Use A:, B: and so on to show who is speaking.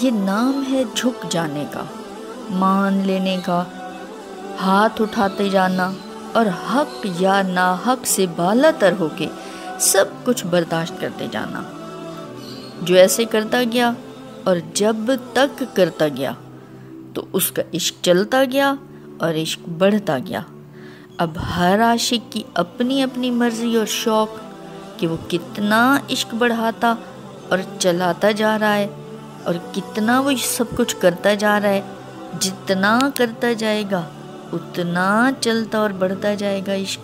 A: یہ نام ہے جھک جانے کا، مان لینے کا، ہاتھ اٹھاتے جانا اور حق یا ناحق سے بالا تر ہو کے سب کچھ برداشت کرتے جانا۔ جو ایسے کرتا گیا اور جب تک کرتا گیا تو اس کا عشق چلتا گیا اور عشق بڑھتا گیا۔ اب ہر عاشق کی اپنی اپنی مرضی اور شوق کہ وہ کتنا عشق بڑھاتا اور چلاتا جا رہا ہے اور کتنا وہ سب کچھ کرتا جا رہا ہے۔ جتنا کرتا جائے گا اتنا چلتا اور بڑھتا جائے گا عشق۔